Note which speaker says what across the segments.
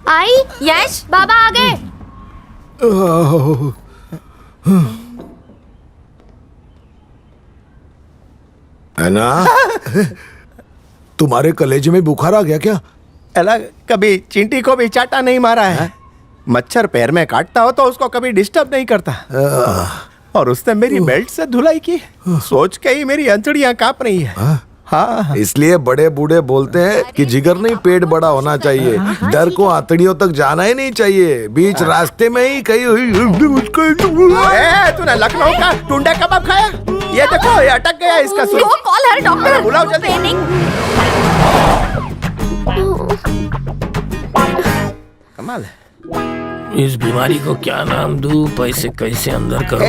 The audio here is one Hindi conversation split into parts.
Speaker 1: आई यश बाबा आ गए।
Speaker 2: है ना? तुम्हारे कलेजे में बुखार आ गया क्या?
Speaker 3: अला कभी चींटी को भी चाटा नहीं मारा है। मच्छर पैर में काटता हो तो उसको कभी डिस्टर्ब नहीं करता। और उसने मेरी बेल्ट से धुलाई की, सोच के ही मेरी अंतड़ियां कांप रही है। हाँ,
Speaker 2: इसलिए बड़े बूढ़े बोलते हैं कि जिगर नहीं पेट बड़ा होना चाहिए, डर को आंतड़ियों तक जाना ही नहीं चाहिए, बीच रास्ते में ही कहीं
Speaker 3: तूने लखनऊ का टुंडा कबाब खाया? ये देखो, ये अटक गया इसका सुई।
Speaker 1: कॉल है डॉक्टर,
Speaker 3: बुलाओ जल्दी। कमाल है।
Speaker 4: इस बीमारी को क्या नाम दूं, पैसे कैसे अंदर करूं?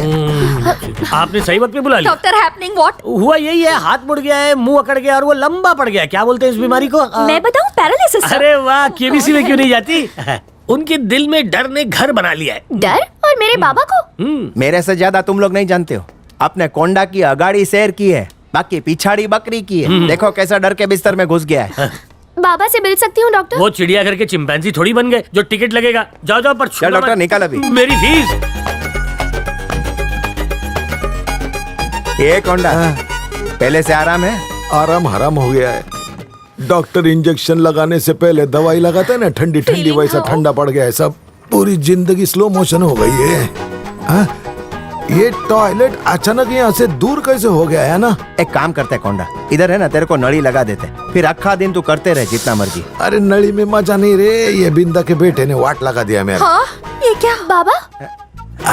Speaker 4: आपने सही वक्त पे बुला लिया।
Speaker 1: Doctor happening what?
Speaker 4: हुआ यही है, हाथ मुड़ गया है, मुंह अकड़ गया और वो लंबा पड़ गया। क्या बोलते हैं इस बीमारी को?
Speaker 1: मैं बताऊं, पैरालिसिस।
Speaker 4: अरे वाह, केबीसी में क्यों नहीं जाती? उनके दिल में डर ने घर बना लिया है।
Speaker 1: डर? और मेरे बाबा को?
Speaker 3: मेरे से ज्यादा तुम लोग नहीं जानते हो। अपने कोंडा की अगाड़ी सैर की है, बाकी पिछाड़ी बकरी की है। देखो कैसा डर के बिस्तर में घुस गया है।
Speaker 1: बाबा से मिल सकती हूँ डॉक्टर?
Speaker 4: वो चिड़ियाघर के चिंपैंजी थोड़ी बन गए जो टिकट लगेगा। जाओ जाओ, पर
Speaker 3: चल डॉक्टर निकाल अभी
Speaker 4: मेरी फीस।
Speaker 3: ये कोंडा पहले से आराम है?
Speaker 2: आराम हराम हो गया है। डॉक्टर इंजेक्शन लगाने से पहले दवाई लगाते हैं ना, ठंडी ठंडी, वैसा ठंडा पड़ गया है सब। पूरी जिंदगी स्लो मोशन हो गई है। हाँ? ये टॉयलेट अचानक यहाँ से दूर कैसे हो गया है ना?
Speaker 3: एक काम करते हैं कोंडा, इधर है ना, तेरे को नली लगा देते, फिर अक्खा दिन तू करते रहे जितना मर्जी।
Speaker 2: अरे नली में मजा नहीं रे, ये बिंदा के बेटे ने वाट लगा दिया मेरा।
Speaker 1: हाँ? ये क्या बाबा?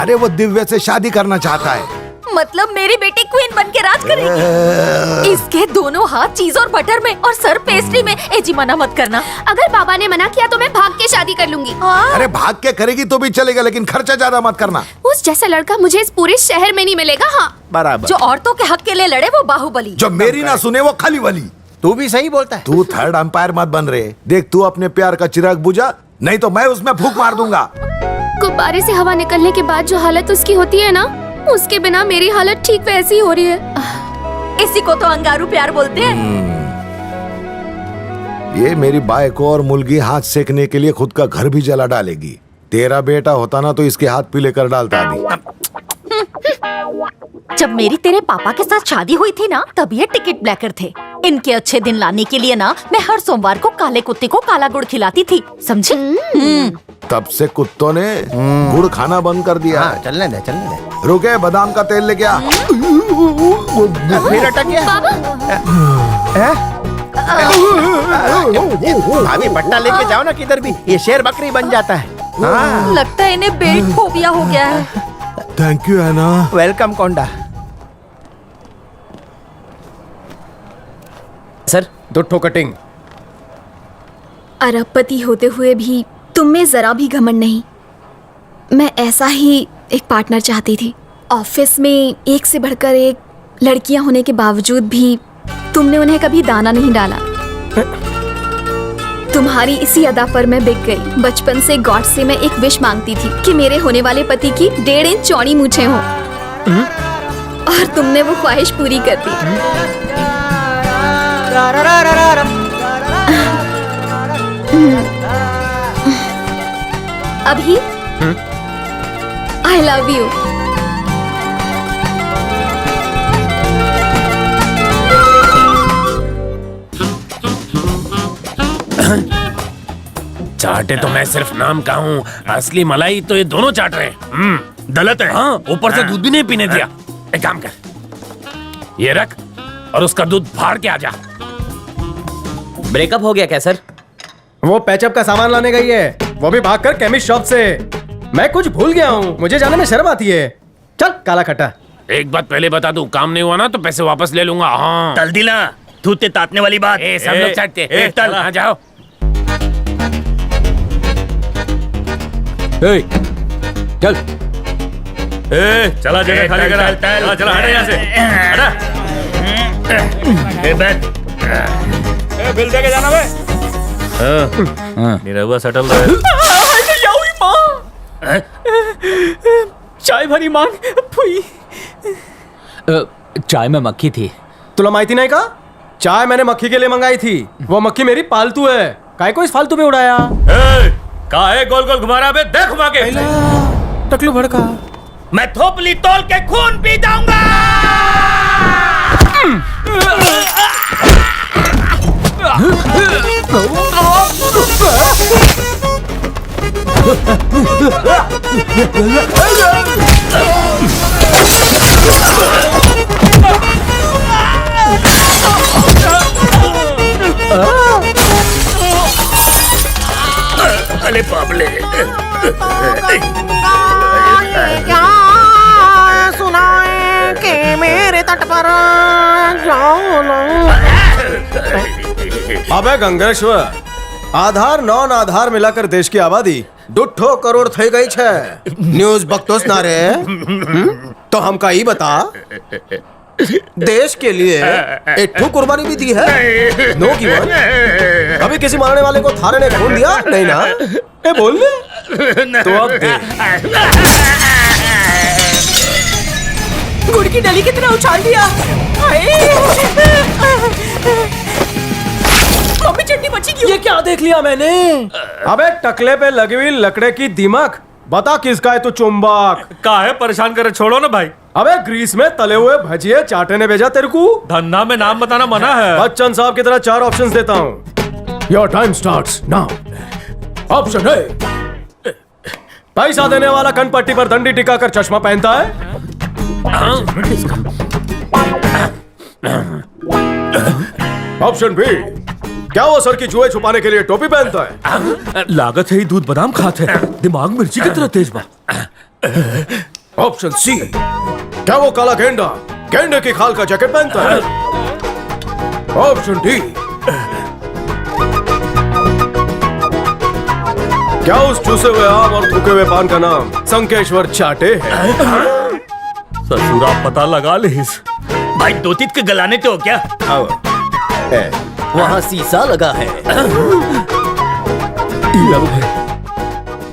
Speaker 2: अरे वो दिव्या से शादी करना चाहता है।
Speaker 1: मतलब मेरी बेटी क्वीन बन के राज करेगी? इसके दोनों हाथ चीज और बटर में और सर पेस्ट्री में। एजी मना मत करना। अगर बाबा ने मना किया तो मैं भाग के शादी कर लूंगी।
Speaker 2: अरे भाग के करेगी तो भी चलेगा, लेकिन खर्चा ज्यादा मत करना।
Speaker 1: उस जैसा लड़का मुझे इस पूरे शहर में नहीं मिलेगा। हाँ
Speaker 3: बराबर।
Speaker 1: जो औरतों के हक के लिए लड़े वो बाहुबली,
Speaker 2: जो मेरी ना सुने वो खाली वाली।
Speaker 3: तू भी सही बोलता है।
Speaker 2: तू थर्ड अंपायर मत बन रहे। देख, तू अपने प्यार का चिराग बुझा, नहीं तो मैं उसमें फूंक मार दूंगा।
Speaker 1: गुब्बारे से हवा निकलने के बाद जो हालत उसकी होती है ना, उसके बिना मेरी हालत ठीक वैसी ही हो रही है। इसी को तो अंगारू प्यार बोलते हैं।
Speaker 2: ये मेरी बाई को और मुलगी हाथ सेकने के लिए खुद का घर भी जला डालेगी। तेरा बेटा होता ना तो इसके हाथ पीले कर डालता अभी।
Speaker 1: जब मेरी तेरे पापा के साथ शादी हुई थी ना, तब ये टिकट ब्लैकर थे। इनके अच्छे दिन लाने के लिए ना मैं हर सोमवार को काले कुत्ते को काला गुड़ खिलाती थी, समझे?
Speaker 2: तब से कुत्तों ने गुड़ खाना बंद कर दिया।
Speaker 3: हाँ, चलने दे।
Speaker 2: रुके, बादाम का तेल लेके आ।
Speaker 3: फिर अटक गया। भाभी पट्टा लेके जाओ ना किधर भी, ये शेर बकरी बन जाता है। हाँ।
Speaker 1: लगता है इन्हें बेल्ट फोबिया हो गया है।
Speaker 2: Thank you anna.
Speaker 3: वेलकम कोंडा।
Speaker 5: सर 2 ठो कटिंग।
Speaker 1: अरबपति होते हुए भी तुम में जरा भी घमंड नहीं। मैं ऐसा ही एक पार्टनर चाहती थी। ऑफिस में एक से बढ़कर एक लड़कियां होने के बावजूद भी तुमने उन्हें कभी दाना नहीं डाला। तुम्हारी इसी अदा पर मैं बिक गई। बचपन से गॉड से मैं एक विश मांगती थी कि मेरे होने वाले पति की 1.5 इंच चौड़ी मूछें हों, और तुमने वो ख्वाहिश पूरी कर दी। अभी आई लव यू।
Speaker 4: चाटे तो मैं सिर्फ नाम का हूँ, असली मलाई तो ये दोनों चाट रहे हैं। गलत है। हाँ, ऊपर से दूध भी नहीं पीने दिया। एक काम कर, ये रख और उसका दूध फाड़ के आ जा।
Speaker 5: ब्रेकअप हो गया क्या सर?
Speaker 6: वो पैचअप का सामान लाने गई है, वो भी भागकर केमिस्ट शॉप से। मैं कुछ भूल गया हूँ, मुझे जाने में शर्म आती है। चल काला खट्टा।
Speaker 4: एक बात पहले बता दूं, काम नहीं हुआ ना तो पैसे वापस ले लूंगा। हाँ,
Speaker 7: तल दिला, थूते तातने वाली बात।
Speaker 4: सब लोग चाटते।
Speaker 7: तल
Speaker 4: आ जाओ।
Speaker 5: चल
Speaker 7: चला जगह खाली करा। चला चला हट यहाँ से, हटा। बैठ, बिल दे के जाना बे। निरहुआ सटल रहे।
Speaker 5: चाय भरी मांग। चाय में मक्खी थी।
Speaker 6: तुला माहिती नाही का? चाय मैंने मक्खी के लिए मंगाई थी, वो मक्खी मेरी पालतू है, काय को इस फालतू में उड़ाया?
Speaker 7: काहे गोल गोल घुमा रहा बे? देख घुमा के।
Speaker 6: टकलू भड़का।
Speaker 7: मैं थोपली तोल के खून पी जाऊंगा। अरे बाबले।
Speaker 8: सुनाए कि मेरे तट पर
Speaker 6: अबे गंगेश्वर, आधार नॉन आधार मिलाकर देश की आबादी 2 करोड़ થઈ ગઈ છે। न्यूज बकतोस ना रे। तो हमका ही बता, देश के लिए एक ठो कुर्बानी भी दी है? No given. कभी किसी मारने वाले को थारे ने खून दिया? नहीं ना? ए बोल ले। तो अब दे।
Speaker 8: गुड़ की डली की तरह उछाल दिया। मम्मी चटनी बची क्यों?
Speaker 6: ये क्या देख लिया मैंने? अबे टकले पे लगी हुई लकड़े की दीमक, बता किसका है तू चुंबक?
Speaker 7: काहे परेशान करे, छोड़ो ना भाई।
Speaker 6: अबे ग्रीस में तले हुए भजिए चाटे ने भेजा तेरे को।
Speaker 7: धंधा में नाम बताना मना है।
Speaker 6: बच्चन साहब की तरह 4 ऑप्शंस देता हूँ। Your time starts now. Option A, पैसा देने वाला कनपट्टी पर दंडी टिकाकर चश्मा पहनता है। ऑप्शन बी, क्या वो सर की जुए छुपाने के लिए टोपी पहनता है?
Speaker 7: लागत है ही दूध बादाम खाते हैं, दिमाग मिर्ची की तरह तेज बा।
Speaker 6: ऑप्शन सी, क्या वो काला गेंडा गेंडे की खाल का जैकेट पहनता है? ऑप्शन डी, क्या उस चूसे हुए आम और थूके हुए पान का नाम संकेश्वर चाटे है?
Speaker 7: ससुरा पता लगा ले इस भाई, दो तीत के गलाने तो हो क्या?
Speaker 5: वहाँ शीशा लगा है।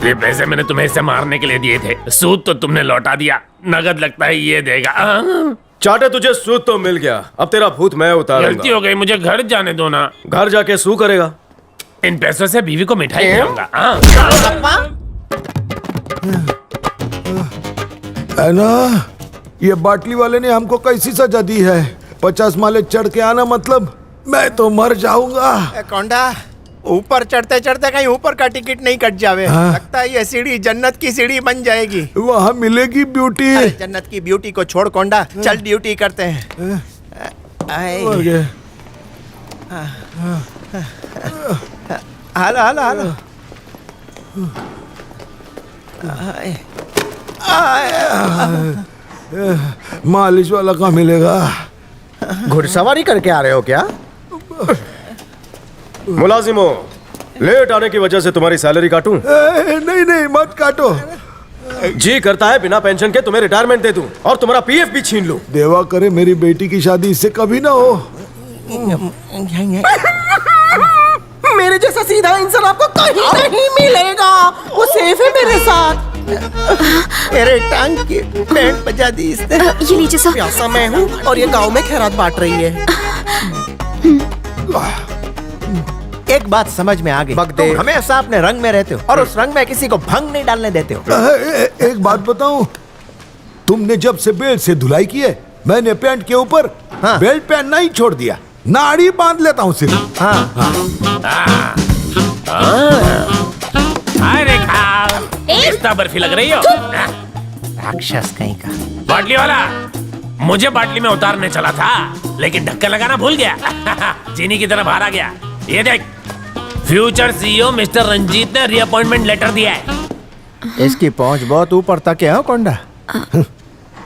Speaker 4: ये पैसे मैंने तुम्हें इसे मारने के लिए दिए थे, सूद तो तुमने लौटा दिया, नगद लगता है ये देगा।
Speaker 6: चाटे तुझे सूद तो मिल गया, अब तेरा भूत मैं
Speaker 4: गलती
Speaker 6: उतारूंगा।
Speaker 4: हो गई, मुझे घर जाने दो ना।
Speaker 6: घर जाके सू करेगा।
Speaker 4: इन पैसों से बीवी को मिठाई खिलाऊंगा।
Speaker 2: है ना, ये बाटली वाले ने हमको कैसी सजा दी है? 50 माले चढ़ के आना मतलब मैं तो मर जाऊंगा।
Speaker 3: कौंडा, ऊपर चढ़ते चढ़ते कहीं ऊपर का टिकट नहीं कट जावे। लगता है ये सीढ़ी जन्नत की सीढ़ी बन जाएगी।
Speaker 2: वहाँ मिलेगी ब्यूटी।
Speaker 3: अरे जन्नत की ब्यूटी को छोड़ कौंडा, चल ड्यूटी करते हैं।
Speaker 2: मर गए।
Speaker 3: हालो हालो हालो।
Speaker 2: मालिश वाला कहाँ मिलेगा?
Speaker 3: घुड़सवारी करके आ रहे हो क्या?
Speaker 6: मुलाजिमो, लेट आने की वजह से तुम्हारी सैलरी काटूं?
Speaker 2: नहीं नहीं, मत काटो।
Speaker 6: जी करता है बिना पेंशन के तुम्हें रिटायरमेंट दे दूं और तुम्हारा पीएफ भी छीन लूं।
Speaker 2: देवा करे मेरी बेटी की शादी इससे कभी ना हो।
Speaker 8: मेरे जैसा सीधा इंसान आपको कहीं नहीं मिलेगा। वो सेफ है मेरे साथ।
Speaker 3: मेरे टांग की बैंड बजा दी इसने।
Speaker 1: ये लीजिए सर।
Speaker 8: प्यासा मैं हूँ और ये गांव में खैरात बांट रही है।
Speaker 3: एक बात समझ में आ गई, तुम हमेशा अपने रंग में रहते हो और उस रंग में किसी को भंग नहीं डालने देते हो।
Speaker 2: एक बात बताऊं, तुमने जब से बेल्ट से धुलाई की है, मैंने पैंट के ऊपर बेल्ट पहनना ही छोड़ दिया, नाड़ी बांध लेता हूँ सिर्फ।
Speaker 4: अरे इतना बर्फी लग रही हो।
Speaker 3: राक्षस कहीं का।
Speaker 4: बाटली वाला, मुझे बाटली में उतारने चला था, लेकिन ढक्कन लगाना भूल गया। चीनी की तरह बाहर आ गया। ये देख, फ्यूचर सीईओ मिस्टर रंजीत ने रीअपॉइंटमेंट लेटर दिया है।
Speaker 3: इसकी पहुंच बहुत ऊपर तक है कौंडा।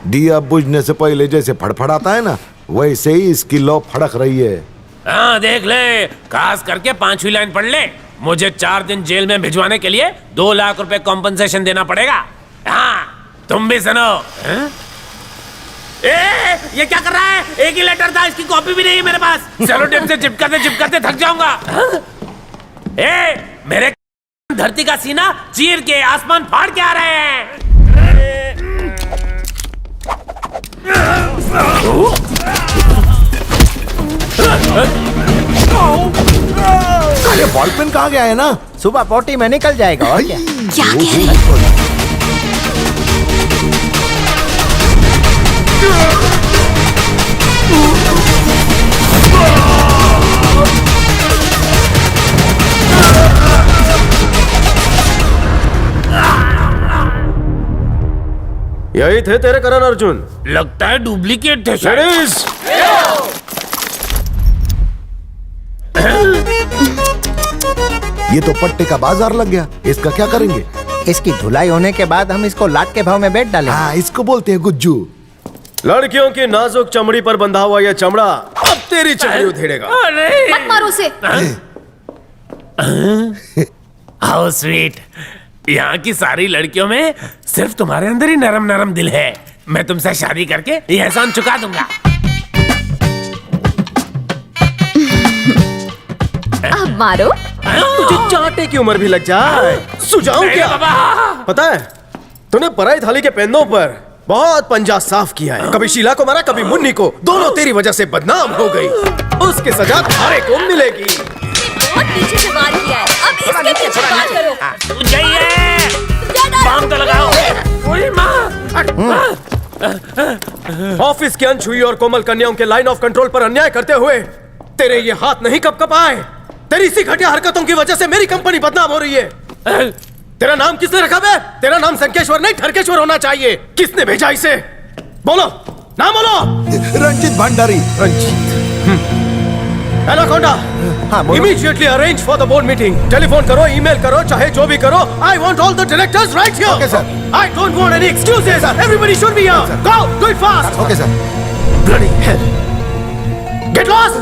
Speaker 2: दिया बुझने से पहले जैसे फड़फड़ाता है ना, वैसे ही इसकी लौ फड़क रही है।
Speaker 4: हाँ देख ले, खास करके 5वीं लाइन पढ़ ले। मुझे 4 दिन जेल में भिजवाने के लिए 2 लाख रुपए कॉम्पनसेशन देना पड़ेगा। हाँ, तुम भी सुनो। ये क्या कर रहा है? एक ही लेटर था, इसकी कॉपी भी नहीं है मेरे पास। सेलो टेप से चिपकाते थक जाऊंगा। मेरे धरती का सीना चीर के आसमान फाड़ के आ रहे हैं।
Speaker 2: अरे बॉल पेन कहाँ गया है ना?
Speaker 3: सुबह पोटी में निकल जाएगा और क्या?
Speaker 1: क्या कह रहे हैं?
Speaker 6: यही थे तेरे करण अर्जुन।
Speaker 4: लगता है डुप्लीकेट थे शायद।
Speaker 6: लेडीज,
Speaker 2: ये तो पट्टे का बाजार लग गया, इसका क्या करेंगे?
Speaker 3: इसकी धुलाई होने के बाद हम इसको लाट के भाव में बेच डालेंगे।
Speaker 2: हाँ, इसको बोलते हैं गुज्जू।
Speaker 6: लड़कियों की नाजुक चमड़ी पर बंधा हुआ यह चमड़ा अब तेरी चमड़ी उधेड़ेगा।
Speaker 4: अरे
Speaker 1: मत मारो उसे।
Speaker 4: How sweet. यहाँ की सारी लड़कियों में सिर्फ तुम्हारे अंदर ही नरम नरम दिल है। मैं तुमसे शादी करके ये एहसान चुका दूंगा।
Speaker 1: अब मारो।
Speaker 6: तुझे चाटे की उम्र भी लग जाए, सुझाऊं
Speaker 4: नहीं
Speaker 6: क्या?
Speaker 4: बाबा।
Speaker 6: पता है, तूने पराई थाली के पेंदों पर बहुत पंजा साफ किया है। कभी शीला को मारा, कभी मुन्नी को। दोनों तेरी वजह से बदनाम हो गई। उसकी सजा तुम्हारे को मिलेगी।
Speaker 1: बहुत पीछे से वार किया है, अब इसके पीछे वार करो।
Speaker 4: तू जाइए, बाम तो लगाओ। ओए माँ।
Speaker 6: ऑफिस की अनछुई और कोमल कन्याओं के लाइन ऑफ कंट्रोल पर अन्याय करते हुए तेरे ये हाथ नहीं कब आए। तेरी इसी घटिया हरकतों की वजह से मेरी कंपनी बदनाम हो रही है। तेरा नाम किसने रखा बे? तेरा नाम संकेश्वर नहीं ठरकेश्वर होना चाहिए। किसने भेजा इसे? बोलो, नाम बोलो।
Speaker 2: रंजीत भंडारी।
Speaker 6: एनाकोंडा,
Speaker 3: हाँ, बोलो।
Speaker 6: Immediately arrange for the board meeting. Telephone करो, ईमेल करो, चाहे जो भी करो। I want all the directors right here.
Speaker 2: Okay, sir.
Speaker 6: I don't want any excuses. Everybody should be here. Go, do it fast.
Speaker 2: Okay sir.
Speaker 6: Bloody hell. Get lost!